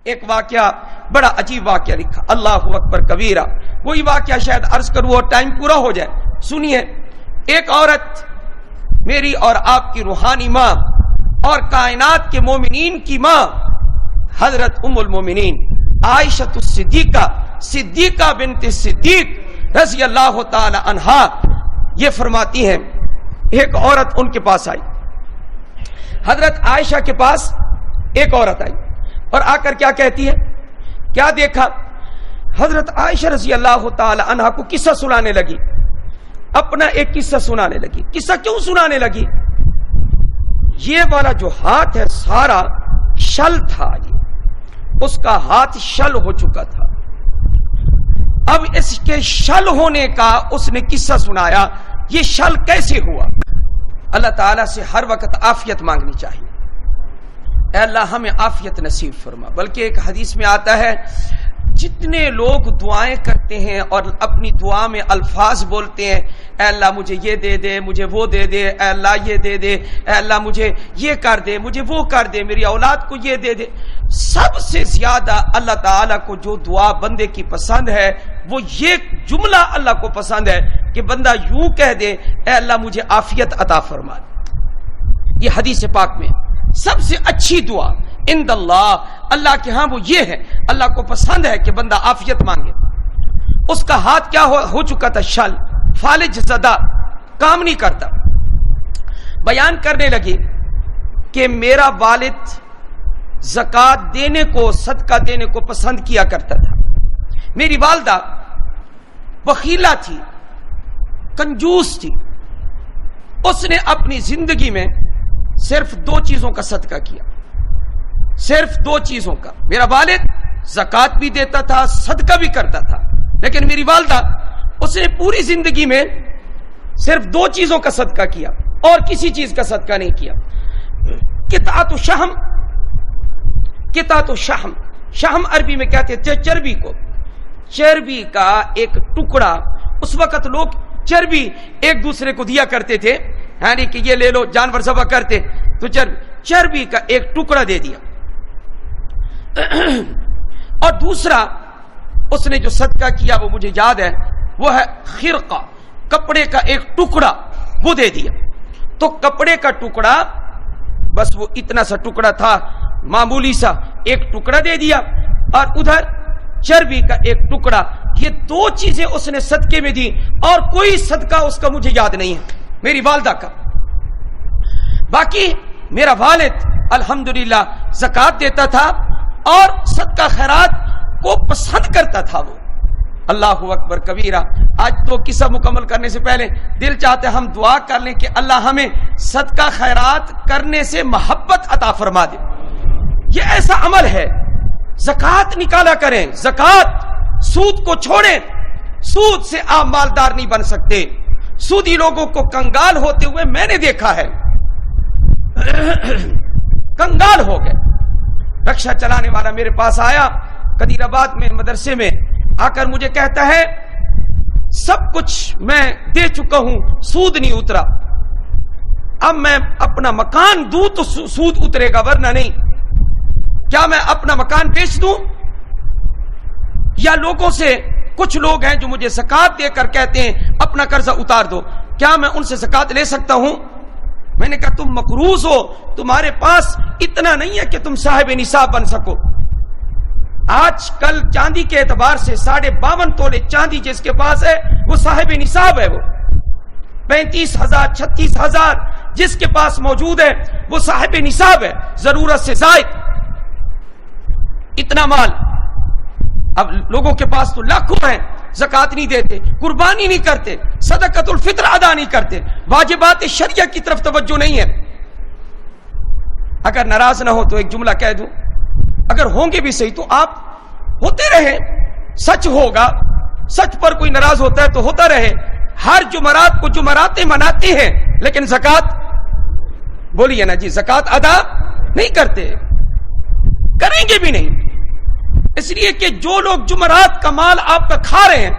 ایک واقعہ بڑا عجیب واقعہ لکھا، اللہ اکبر کبیرہ. وہی واقعہ شاید عرض کروں اور ٹائم پورا ہو جائے. سنیے. ایک عورت میری اور آپ کی روحانی ماں اور کائنات کے مومنین کی ماں حضرت ام المومنین عائشہ الصدیقہ صدیقہ بنت صدیق رضی اللہ تعالی عنہا یہ فرماتی ہیں، ایک عورت ان کے پاس آئی. حضرت عائشہ کے پاس ایک عورت آئی اور آ کر کیا کہتی ہے، کیا دیکھا؟ حضرت عائشہ رضی اللہ تعالی عنہا کو قصہ سنانے لگی، اپنا ایک قصہ سنانے لگی. قصہ کیوں سنانے لگی؟ یہ والا جو ہاتھ ہے سارا شل تھا، اس کا ہاتھ شل ہو چکا تھا. اب اس کے شل ہونے کا اس نے قصہ سنایا. یہ شل کیسے ہوا؟ اللہ تعالیٰ سے ہر وقت عافیت مانگنی چاہیے. اے اللہ ہمیں عافیت نصیب فرما. بلکہ ایک حدیث میں آتا ہے جتنے لوگ دعائیں کرتے ہیں اور اپنی دعا میں الفاظ بولتے ہیں، اے اللہ مجھے یہ دے دے، مجھے وہ دے دے، اے اللہ یہ دے دے، اے اللہ مجھے یہ کر دے، مجھے وہ کر دے، میری اولاد کو یہ دے دے، سب سے زیادہ اللہ تعالیٰ کو جو دعا بندے کی پسند ہے وہ یہ جملہ اللہ کو پسند ہے کہ بندہ یوں کہہ دے، اے اللہ مجھے عافیت عطا فرما. یہ حدیث پاک میں سب سے اچھی دعا عند اللہ کے ہاں وہ یہ ہے، اللہ کو پسند ہے کہ بندہ عافیت مانگے. اس کا ہاتھ کیا ہو چکا تھا؟ شل، فالج زدہ، کام نہیں کرتا. بیان کرنے لگی کہ میرا والد زکوٰۃ دینے کو، صدقہ دینے کو پسند کیا کرتا تھا. میری والدہ بخیلہ تھی، کنجوس تھی. اس نے اپنی زندگی میں صرف 2 چیزوں کا صدقہ کیا، صرف 2 چیزوں کا. میرا والد زکوٰۃ بھی دیتا تھا، صدقہ بھی کرتا تھا، لیکن میری والدہ اس نے پوری زندگی میں صرف 2 چیزوں کا صدقہ کیا اور کسی چیز کا صدقہ نہیں کیا. قطعۃ الشحم، قطعۃ الشحم، شحم عربی میں کہتے ہیں چربی کو، چربی کا ایک ٹکڑا. اس وقت لوگ چربی ایک دوسرے کو دیا کرتے تھے، یعنی کہ یہ لے لو، جانور ذبح کرتے تو چربی کا ایک ٹکڑا دے دیا. اور دوسرا اس نے جو صدقہ کیا وہ مجھے یاد ہے، وہ ہے خرقہ، کپڑے کا ایک ٹکڑا، وہ دے دیا. تو کپڑے کا ٹکڑا بس وہ اتنا سا ٹکڑا تھا، معمولی سا ایک ٹکڑا دے دیا، اور ادھر چربی کا ایک ٹکڑا. یہ 2 چیزیں اس نے صدقے میں دی اور کوئی صدقہ اس کا مجھے یاد نہیں ہے میری والدہ کا. باقی میرا والد الحمدللہ زکوٰۃ دیتا تھا اور صدقہ خیرات کو پسند کرتا تھا. وہ اللہ اکبر کبیرہ. آج تو قصہ مکمل کرنے سے پہلے دل چاہتے ہم دعا کر لیں کہ اللہ ہمیں صدقہ خیرات کرنے سے محبت عطا فرما دے. یہ ایسا عمل ہے، زکوٰۃ نکالا کریں، زکوٰۃ. سود کو چھوڑیں، سود سے آپ مالدار نہیں بن سکتے. سودی لوگوں کو کنگال ہوتے ہوئے میں نے دیکھا ہے، کنگال ہو گئے. رکشا چلانے والا میرے پاس آیا قدیر آباد میں مدرسے میں، آ کر مجھے کہتا ہے سب کچھ میں دے چکا ہوں، سود نہیں اترا، اب میں اپنا مکان دوں تو سود اترے گا ورنہ نہیں. کیا میں اپنا مکان بیچ دوں؟ یا لوگوں سے کچھ لوگ ہیں جو مجھے زکوٰۃ دے کر کہتے ہیں اپنا قرضہ اتار دو، کیا میں ان سے زکوٰۃ لے سکتا ہوں؟ میں نے کہا تم مقروض ہو، تمہارے پاس اتنا نہیں ہے کہ تم صاحب نصاب بن سکو. آج کل چاندی کے اعتبار سے 52.5 تولے چاندی جس کے پاس ہے وہ صاحب نصاب ہے. وہ 35,000 36,000 جس کے پاس موجود ہے وہ صاحب نصاب ہے، ضرورت سے زائد اتنا مال. اب لوگوں کے پاس تو لاکھوں ہیں، زکوٰۃ نہیں دیتے، قربانی نہیں کرتے، صدقۃ الفطر ادا نہیں کرتے، واجبات شریعہ کی طرف توجہ نہیں ہے. اگر ناراض نہ ہو تو ایک جملہ کہہ دوں، اگر ہوں گے بھی صحیح تو آپ ہوتے رہے، سچ ہوگا، سچ پر کوئی ناراض ہوتا ہے تو ہوتا رہے. ہر جمعرات کو جمعراتیں مناتے ہیں لیکن زکوٰۃ بولیے نا جی، زکوٰۃ ادا نہیں کرتے، کریں گے بھی نہیں. اس لیے کہ جو لوگ جمعرات کا مال آپ کا کھا رہے ہیں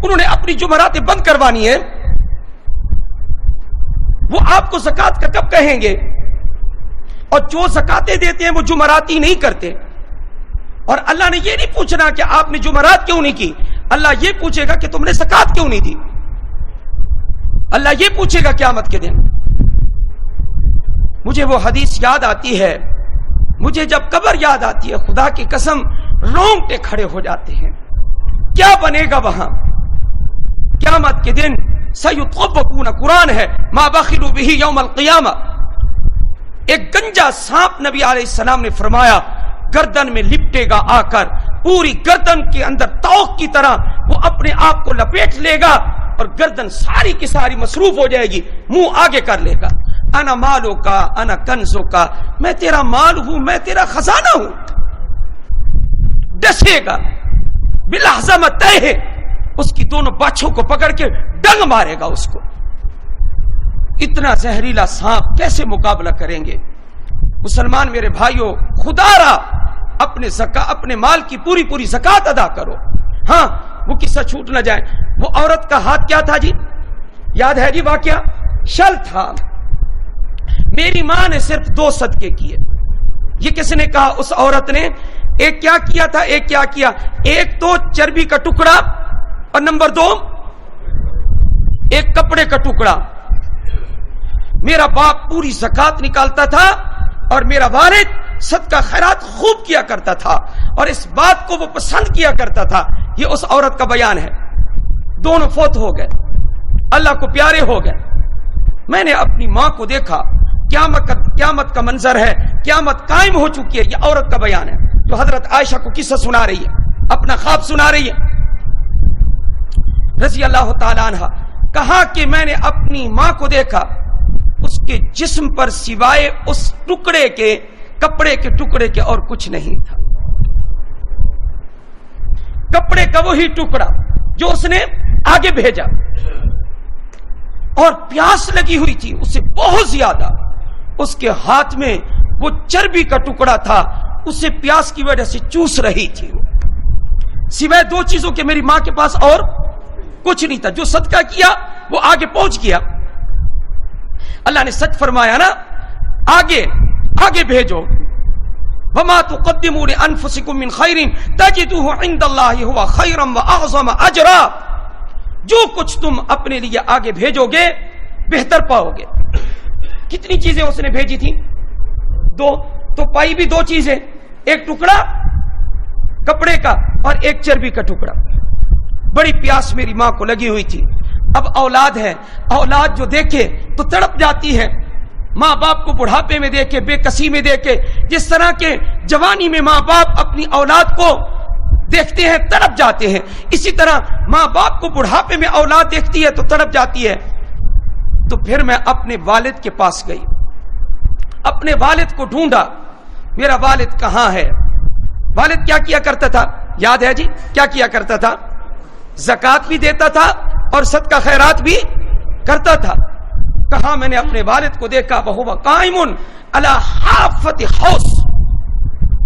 انہوں نے اپنی جمعراتیں بند کروانی ہے، وہ آپ کو زکوٰۃ کا کب کہیں گے؟ اور جو زکاتیں دیتے ہیں وہ جمعراتی نہیں کرتے، اور اللہ نے یہ نہیں پوچھنا کہ آپ نے جمعرات کیوں نہیں کی، اللہ یہ پوچھے گا کہ تم نے زکات کیوں نہیں دی، اللہ یہ پوچھے گا قیامت کے دن۔ مجھے وہ حدیث یاد آتی ہے، مجھے جب قبر یاد آتی ہے خدا کی قسم رونگٹے کھڑے ہو جاتے ہیں۔ کیا بنے گا وہاں قیامت کے دن؟ سیطبقون، قرآن ہے، ما بخلوا به یوم القیامہ۔ ایک گنجا سانپ نبی علیہ السلام نے فرمایا گردن میں لپٹے گا، آ کر پوری گردن کے اندر توق کی طرح وہ اپنے آپ کو لپیٹ لے گا اور گردن ساری کی ساری مصروف ہو جائے گی، منہ آگے کر لے گا، انا مالو کا انا کنزو کا، میں تیرا مال ہوں، میں تیرا خزانہ ہوں۔ ڈسے گا بلحظہ متہ ہے، اس کی دونوں باچھوں کو پکڑ کے ڈنگ مارے گا اس کو۔ اتنا زہریلا سانپ کیسے مقابلہ کریں گے؟ مسلمان میرے بھائیوں، خدا را اپنے مال کی پوری پوری زکات ادا کرو۔ ہاں وہ قصہ چھوٹ نہ جائے، وہ عورت کا ہاتھ کیا تھا جی؟ یاد ہے جی واقعہ؟ شل تھا۔ میری ماں نے صرف 2 صدقے کیے۔ یہ کس نے کہا؟ اس عورت نے۔ ایک کیا کیا تھا؟ ایک کیا کیا؟ ایک تو چربی کا ٹکڑا، اور نمبر 2 ایک کپڑے کا ٹکڑا۔ میرا باپ پوری زکات نکالتا تھا اور میرا والد صدقہ خیرات خوب کیا کرتا تھا اور اس بات کو وہ پسند کیا کرتا تھا۔ یہ اس عورت کا بیان ہے۔ دونوں فوت ہو گئے، اللہ کو پیارے ہو گئے۔ میں نے اپنی ماں کو دیکھا، قیامت کا منظر ہے، قیامت قائم ہو چکی ہے۔ یہ عورت کا بیان ہے جو حضرت عائشہ کو قصہ سنا رہی ہے، اپنا خواب سنا رہی ہے رضی اللہ تعالی عنہ۔ کہا کہ میں نے اپنی ماں کو دیکھا، اس کے جسم پر سوائے اس ٹکڑے کے، کپڑے کے ٹکڑے کے اور کچھ نہیں تھا۔ کپڑے کا وہی ٹکڑا جو اس نے آگے بھیجا، اور پیاس لگی ہوئی تھی اسے بہت زیادہ۔ اس کے ہاتھ میں وہ چربی کا ٹکڑا تھا، اسے پیاس کی وجہ سے چوس رہی تھی۔ وہ سوائے 2 چیزوں کے میری ماں کے پاس اور کچھ نہیں تھا۔ جو صدقہ کیا وہ آگے پہنچ گیا۔ اللہ نے سچ فرمایا نا، آگے بھیجو۔ وما تقدموا لانفسکم من خیر تجدوه عند اللہ هو خیرا واعظم اجرا۔ جو کچھ تم اپنے لیے آگے بھیجو گے بہتر پاؤ گے۔ کتنی چیزیں اس نے بھیجی تھی؟ 2 تو پائی بھی 2 چیزیں، ایک ٹکڑا کپڑے کا اور ایک چربی کا ٹکڑا۔ بڑی پیاس میری ماں کو لگی ہوئی تھی۔ اب اولاد ہے، اولاد جو دیکھے تو تڑپ جاتی ہے۔ ماں باپ کو بڑھاپے میں دیکھے، بے کسی میں دیکھے، جس طرح کے جوانی میں ماں باپ اپنی اولاد کو دیکھتے ہیں تڑپ جاتے ہیں، اسی طرح ماں باپ کو بڑھاپے میں اولاد دیکھتی ہے تو تڑپ جاتی ہے۔ تو پھر میں اپنے والد کے پاس گئی، اپنے والد کو ڈھونڈا، میرا والد کہاں ہے؟ والد کیا کیا کرتا تھا؟ یاد ہے جی؟ کیا کیا کرتا تھا؟ زکات بھی دیتا تھا اور صدقہ خیرات بھی کرتا تھا۔ کہا میں نے اپنے والد کو دیکھا، وہو قائم علی حافۃ حوض،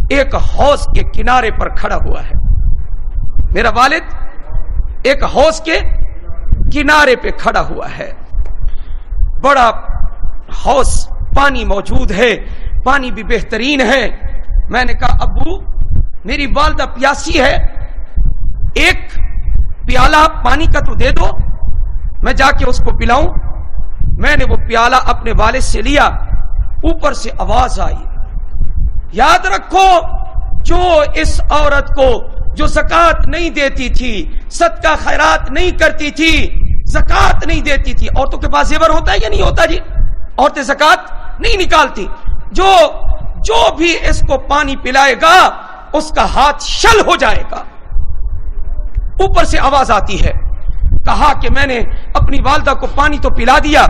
ایک حوض کے کنارے پر کھڑا ہوا ہے۔ میرا والد ایک حوض کے کنارے پہ کھڑا ہوا ہے، بڑا حوض، پانی موجود ہے، پانی بھی بہترین ہے۔ میں نے کہا ابو میری والدہ پیاسی ہے، ایک پیالہ پانی کا تو دے دو، میں جا کے اس کو پلاؤں۔ میں نے وہ پیالہ اپنے والد سے لیا، اوپر سے آواز آئی، یاد رکھو جو اس عورت کو جو زکات نہیں دیتی تھی، صدقہ خیرات نہیں کرتی تھی، زکات نہیں دیتی تھی۔ عورتوں کے پاس زیور ہوتا ہے یا نہیں ہوتا جی؟ عورتیں زکات نہیں نکالتی۔ جو بھی اس کو پانی پلائے گا اس کا ہاتھ شل ہو جائے گا۔ اوپر سے آواز آتی ہے۔ کہا کہ میں نے اپنی والدہ کو پانی تو پلا دیا،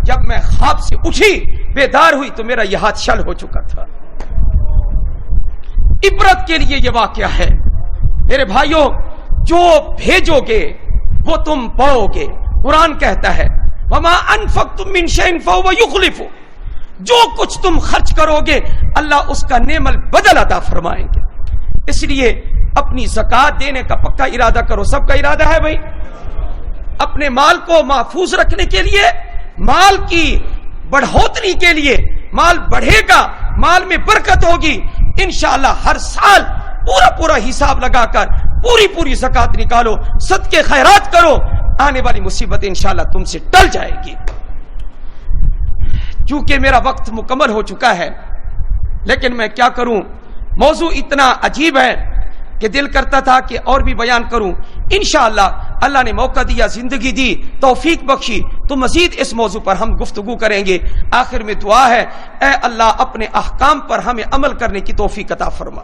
جب میں خواب سے اٹھی بیدار ہوئی تو میرا یہ ہاتھ شل ہو چکا تھا۔ عبرت کے لیے یہ واقعہ ہے میرے بھائیوں، جو بھیجو گے وہ تم پاؤ گے۔ قرآن کہتا ہے وما انفقتم من شیء فهو یخلفہ، جو کچھ تم خرچ کرو گے اللہ اس کا نعم البدل عطا فرمائیں گے۔ اس لیے اپنی زکات دینے کا پکا ارادہ کرو۔ سب کا ارادہ ہے بھائی؟ اپنے مال کو محفوظ رکھنے کے لیے، مال کی بڑھوتری کے لیے، مال بڑھے گا، مال میں برکت ہوگی انشاءاللہ، ہر سال پورا حساب لگا کر پوری زکات نکالو، صدقے خیرات کرو، آنے والی مصیبت انشاءاللہ تم سے ٹل جائے گی۔ چونکہ میرا وقت مکمل ہو چکا ہے، لیکن میں کیا کروں، موضوع اتنا عجیب ہے کہ دل کرتا تھا کہ اور بھی بیان کروں۔ انشاءاللہ اللہ نے موقع دیا، زندگی دی، توفیق بخشی تو مزید اس موضوع پر ہم گفتگو کریں گے۔ آخر میں دعا ہے، اے اللہ اپنے احکام پر ہمیں عمل کرنے کی توفیق عطا فرما۔